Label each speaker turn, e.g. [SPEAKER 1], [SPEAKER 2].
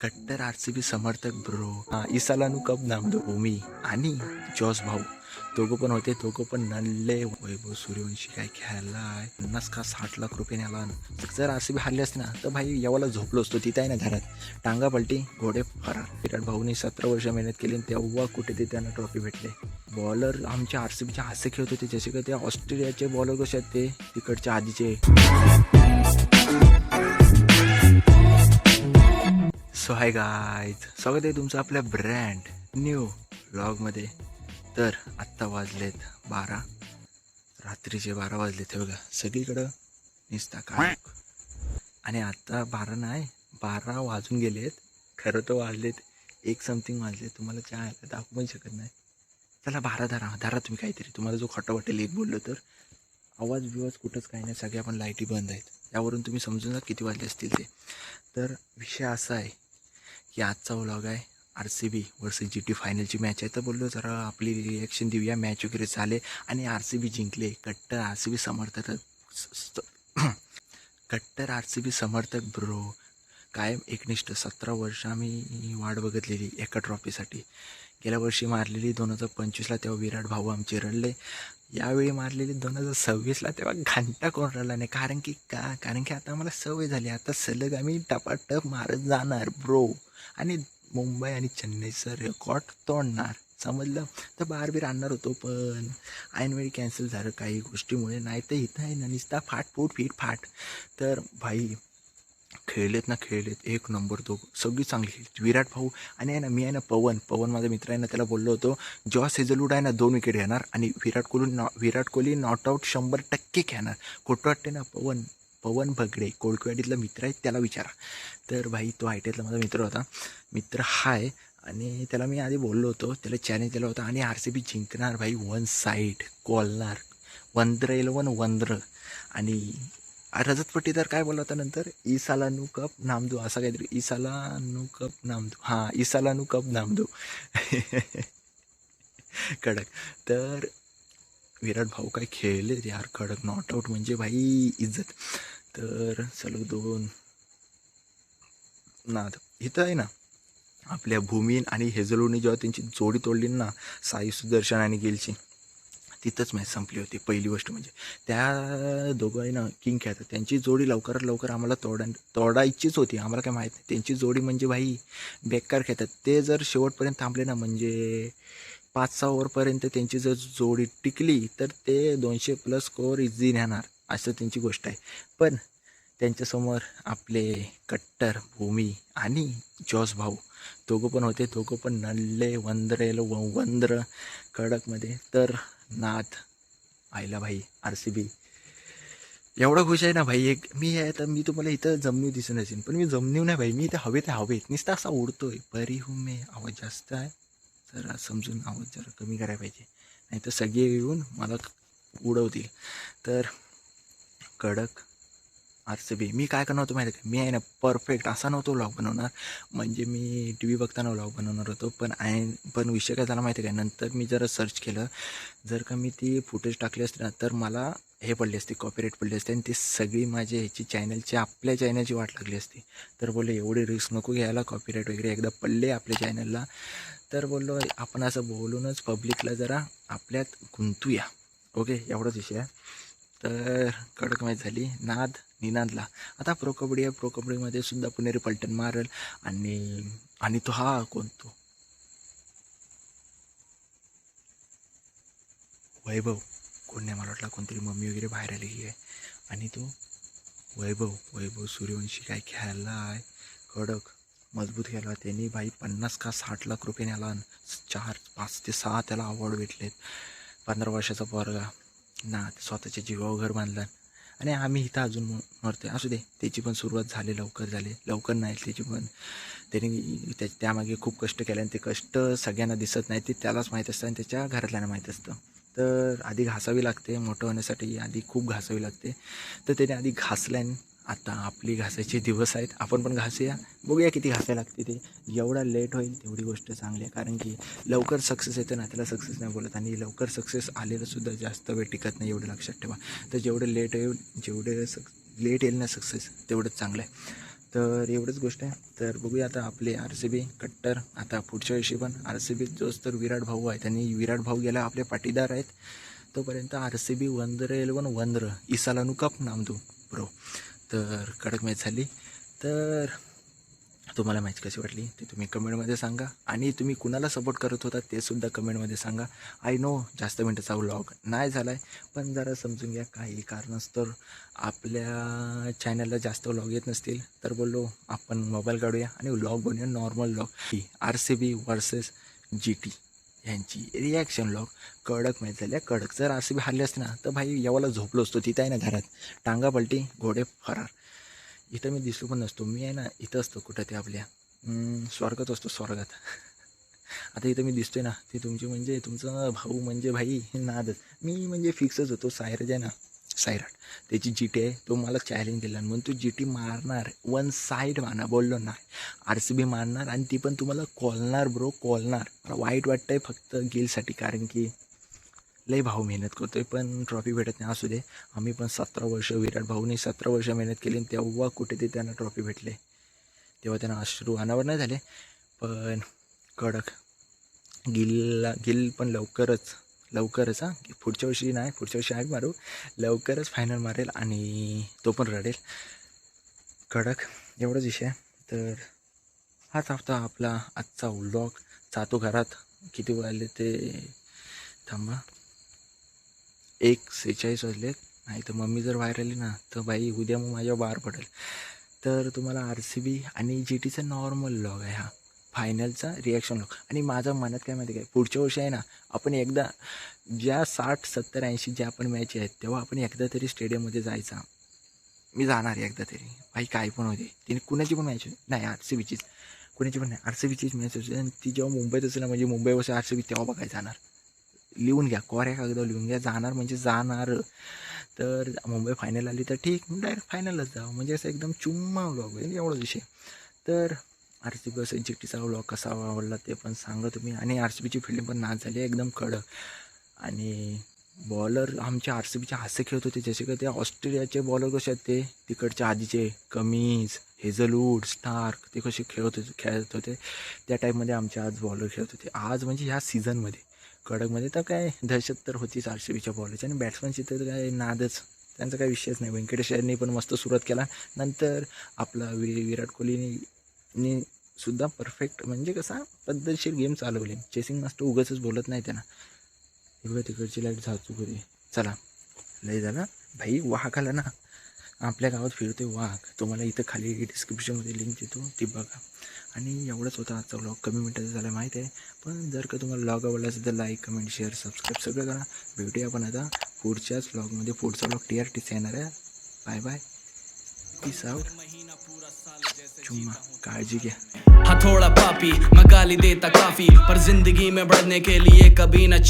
[SPEAKER 1] कट्टर RCB समर्थक bro. इसालानू cup नामदो मी आणि जॉस भाऊ दोघं पण होते. दोघं पण नल्ले. वैभव सूर्यवंशी काय खेळलाय. 50 का 60 लाख रुपये न्याला. जर RCB हरली असते ना तर भाई यावाला झोपलो असतो. तिथे आहे ना घरात टांगा पलटी घोडे फरार. विराट भाऊनी 17 वर्ष मेहनत केली तेव्हा कुठे ते त्यांना ट्रॉफी भेटले. बॉलर आमच्या RCBचे असे खेळत होते जसे का ते ऑस्ट्रेलियाचे बॉलर कसे आहेत ते तिकडच्या आधीचे. सो हाय गाईज, स्वागत आहे तुमचं आपल्या ब्रँड न्यू व्लॉगमध्ये. तर आत्ता वाजलेत 12, रात्रीचे 12 वाजलेत. हे बघा सगळीकडं निसता काय. आणि आत्ता 12 नाही 12 वाजून गेलेत. खरं तर वाजलेत 1 समथिंग वाजलेत. तुम्हाला चहा दाखवू पण शकत नाही. चला 12 धरा तुम्ही काहीतरी. तुम्हाला जो खोटं वाटेल एक बोललो तर. आवाज बिवाज कुठंच काही नाही. सगळ्या पण लाईटी बंद आहेत. यावरून तुम्ही समजून जा किती वाजले असतील ते. तर विषय असा आहे की आजचा व्लॉग आहे RCB वर्सेस GT फायनलची मॅच आहे. तर बोललो जरा आपली रिॲक्शन देऊया. मॅच वगैरे झाले आणि RCB जिंकले. कट्टर RCB समर्थक कट्टर RCB समर्थक ब्रो. कायम एकनिष्ठ 17 वर्ष आम्ही वाट बघितलेली एका ट्रॉफीसाठी. गेल्या वर्षी मारलेली 2025ला तेव्हा विराट भाऊ आमचे रडले. यावेळी मारलेली 2026ला तेव्हा घंटा कोण रडला नाही. कारण की आता आम्हाला सवय झाली. आता सलग आम्ही टपाटप मारत जाणार ब्रो. आणि मुंबई आणि चेन्नईचं रेकॉर्ड तोडणार. समजलं. तर बाहेर आणणार होतो पण ऐनवेळी कॅन्सल झालं काही गोष्टीमुळे. नाही तर इथं आहे ना निसता फाट. तर भाई खेळलेत एक नंबर. तो सगळी चांगली खेळली. विराट भाऊ आणि आहे ना मी आहे ना पवन माझा मित्र आहे ना त्याला बोललो होतो जॉस हेजलवूड आहे ना 2 विकेट घेणार आणि विराट कोहली नॉट आउट 100% घेणार. खोटं वाटते ना. पवन भगडे कोळकवाडीतला मित्र आहे त्याला विचारा. तर भाई तो ITतला माझा मित्र हाय. आणि त्याला मी आधी बोललो होतो. त्याला चॅलेंज दिला होता आणि RCB जिंकणार भाई. 1 साईड कोलणार 11 आणि रजत पट्टीदार काय बोलला होता नंतर इसालानू कप नामदो असा काहीतरी. इसालानू कप नामदो कडक. तर विराट भाऊ काय खेळले यार कडक. नॉट आऊट म्हणजे भाई इज्जत. तर सलग 2 नाद इथं आहे ना आपल्या भूमीन आणि हेजलवूडने जेव्हा त्यांची जोडी तोडली ना साई सुदर्शन आणि गिलची तिथंच मॅच संपली होती. पहिली गोष्ट म्हणजे त्या दोघं आहे ना किंग खेळतात. त्यांची जोडी लवकरात लवकर आम्हाला तोडायचीच होती. आम्हाला काय माहीत नाही. त्यांची जोडी म्हणजे भाई बेकार खेळतात. ते जर शेवटपर्यंत थांबले ना म्हणजे 5-6 ओव्हरपर्यंत त्यांची जर जोडी टिकली तर ते 200+ स्कोअर इझी नेणार असं त्यांची गोष्ट आहे. पण त्यांच्यासमोर आपले कट्टर भूमी आणि जॉस भाऊ दोघं पण होते. दोघं पण नल्ले वंद्र कडकमध्ये. तर नाथ आयला भाई RCB एवढा खुश आहे ना भाई. मी आहे तर मी तुम्हाला इथं जमनीव दिसून असेल पण मी जमनीव नाही भाई. मी इथं हवेत नुसता असा उडतोय. परी हुमे आवाज जास्त आहे जरा समजून आवाज जरा कमी करायला पाहिजे. नाही तर सगळे येऊन मला उडवतील. तर कडक RCB मी काय करणार होतो माहिती आहे का. मी आहे ना परफेक्ट असा नव्हतो व्लॉग बनवणार. म्हणजे मी TV बघताना व्लॉग बनवणार होतो. पण विषय काय झाला माहिती आहे का. नंतर मी जरा सर्च केलं. जर का मी ती फुटेज टाकली असते ना तर मला हे पडली असते कॉपीराईट पडली असते आणि ती सगळी माझ्या आपल्या चॅनलची वाट लागली असती. तर बोलले एवढी रिस्क नको घ्यायला. कॉपीराईट वगैरे एकदा पडले आपल्या चॅनलला तर बोललो आपण असं बोलूनच पब्लिकला जरा आपल्यात गुंतूया. ओके एवढाच विषय आहे. तर कडक मॅच झाली. निनादला आता प्रो कबड्डीमध्ये सुद्धा पुणेरी पलटण मारल. आणि तो कोणतो वैभव कोण नाही. मला वाटला कोणतरी मम्मी वगैरे बाहेर आली आहे. आणि तो वैभव सूर्यवंशी काय खेळला आहे कडक मजबूत खेळला. त्यांनी भाई 50 का 60 लाख रुपये न्याला. 5 ते 6 त्याला अवॉर्ड भेटलेत. 15 वर्षाचा पोरगा ना स्वतःच्या जीवावर घर बांधला. आणि आम्ही इथं अजून मरतोय. असू दे त्याची पण सुरुवात लवकर नाही त्याची पण. त्यांनी त्यामागे खूप कष्ट केले आणि ते कष्ट सगळ्यांना दिसत नाही. ते त्यालाच माहीत असतं आणि त्याच्या घरातल्यांना माहीत असतं. तर आधी घासावी लागते. मोठं होण्यासाठी आधी खूप घासावी लागते. तर त्याने आधी घासल्याने आता आपली घासायचे दिवस आहेत. आपण पण घासूया. बघूया किती घासायला लागते ते. जेवढा लेट होईल तेवढी गोष्ट चांगली आहे. कारण की लवकर सक्सेस येतं ना त्याला सक्सेस नाही बोलत. आणि लवकर सक्सेस आलेलंसुद्धा जास्त वेळ टिकत नाही एवढं लक्षात ठेवा. तर जेवढं लेट येईल ना सक्सेस तेवढंच चांगलं आहे. तर एवढंच गोष्ट आहे. तर बघूया आता आपले RCB कट्टर. आता पुढच्या वर्षी पण RCB जोच तर विराट भाऊ आहे, त्यांनी विराट भाऊ गेला आपले पाटीदार आहेत, तोपर्यंत RCB वंदरे 11 वंद्र इसालानू कप नामदू ब्रो. तर कडक मॅच झाली. तर तुम्हाला मॅच कशी वाटली ते तुम्ही कमेंटमध्ये सांगा, आणि तुम्ही कुणाला सपोर्ट करत होता ते सुद्धा कमेंटमध्ये सांगा. आय नो जास्त मिनटाचा व्लॉग नाही झाला आहे, पण जरा समजून घ्या, काही कारणास्तव आपल्या चॅनलला जास्त व्लॉग येत नसतील तर बोललो आपण मोबाईल काढूया आणि व्लॉग बनवूया, normal vlog. RCB versus GT यांची रिॲक्शन व्लॉग. कडक मॅच झाल्या, कडक. जर RCB हारली असते ना तर भाई यावाला झोपलो असतो तिथं आहे ना घरात, टांगा पलटी घोडे फरार. इथं मी दिसलो पण नसतो, मी आहे ना इथं असतो कुठं ते आपल्या स्वर्गात असतो, स्वर्गात. आता इथं मी दिसतोय ना, ते तुमची म्हणजे तुमचा भाऊ म्हणजे भाई नादच. मी म्हणजे फिक्सच होतो, सायराज आहे ना सायराट, त्याची GT आहे, तो मला चॅलेंज दिला म्हणून तू GT मारणार, वन साईड मारणार, बोललो नाही. RCB मारणार आणि ती पण तुम्हाला कॉलणार ब्रो, कॉलणार. मला वाईट वाटतंय फक्त गिलसाठी, कारण की लई भाऊ मेहनत करतोय पण ट्रॉफी भेटत नाही. असू दे, आम्ही पण 17 वर्ष, विराट भाऊने 17 वर्ष मेहनत केली आणि तेव्हा कुठे ते त्यांना ट्रॉफी भेटले, तेव्हा त्यांना अश्रू अनावर नाही झाले. पण कडक गिल पण लवकरच हां, पुढच्या वर्षी नाही, पुढच्या वर्षी आहे मारू, लवकरच फायनल मारेल आणि तो पण रडेल. कडक एवढाच विषय आहे. तर हाच हफ्ता आपला आजचा व्लॉग. जातो घरात. किती वाजले ते थांबा, 1:46 वाजलेत. नाही तर मम्मी जर बाहेर आली ना तर बाई उद्या मग माझ्या बाहेर पडेल. तर तुम्हाला RCB आणि GTचा नॉर्मल व्लॉग आहे हा, फायनलचा रिॲक्शन व्लॉग. आणि माझं मनात काय माहिती काय, पुढच्या वर्षी आहे ना आपण एकदा ज्या 60, 70, 80 ज्या आपण मॅच आहेत तेव्हा आपण एकदा तरी स्टेडियममध्ये जायचा. मी जाणार एकदा तरी भाई, काय पण होते तिने, कुणाची पण मॅच नाही, RCBचीच, कुणाची पण नाही, RCBचीच मॅच होती. आणि ती जेव्हा मुंबईत असेल ना, म्हणजे मुंबई वर्सेस RCB, तेव्हा बघायला जाणार. लिहून घ्या, कोऱ्या कागदावर लिहून घ्या, जाणार म्हणजे जाणार. तर मुंबई फायनल आली तर ठीक, मग डायरेक्ट फायनलच जावं, म्हणजे असं एकदम चुम्मा व्लॉग होईल, एवढा विषय. तर RCB वर्सेस GTचा व्लॉग कसा आवडला ते पण सांगा तुम्ही. आणि RCBची फिल्डिंग पण नाच झाली एकदम कडक. आणि बॉलर आमच्या RCBचे हास्य खेळत होते, जसे का ते ऑस्ट्रेलियाचे बॉलर कसे आहेत, ते तिकडच्या आधीचे कमीज, हेझलवूड, स्टार्क, ते कसे खेळत होते त्या टाईपमध्ये आमचे आज बॉलर खेळत होते. आज म्हणजे ह्या सीझनमध्ये कडकमध्ये तर काय दहशत तर होतीच RCBच्या बॉलरची. आणि बॅट्समनची तर काय नादच, त्यांचा काही विषयच नाही. व्यंकटेश अय्यरनी पण मस्त सुरुवात केला. नंतर आपला विराट कोहलीने सुद्धा परफेक्ट, म्हणजे कसा पद्धतशीर गेम चालवली. चेसिंग मास्टर उगाचच बोलत नाही त्यांना. एवढं तिकडची लाईट झाचूक होती. चला लय झाला भाई, वाघ आला ना आपल्या गावात फिरते वाघ, तुम्हाला इथं खाली डिस्क्रिप्शनमध्ये लिंक देतो, ती बघा. आणि एवढंच होता आजचा व्लॉग, कमी मिनटाचा झाला माहीत आहे, पण जर का तुम्हाला व्लॉग आवडला असेल तर लाईक, कमेंट, शेअर, सबस्क्राईब सगळं करा. भेटूया आपण आता पुढच्याच व्लॉगमध्ये. पुढचा व्लॉग TRTचा येणार आहे. बाय बाय, पीस आउट, चुम्मा, काळजी घ्या.
[SPEAKER 2] हाँ थोड़ा पापी मैं गाली देता काफी, पर जिंदगी में बढ़ने के लिए कभी न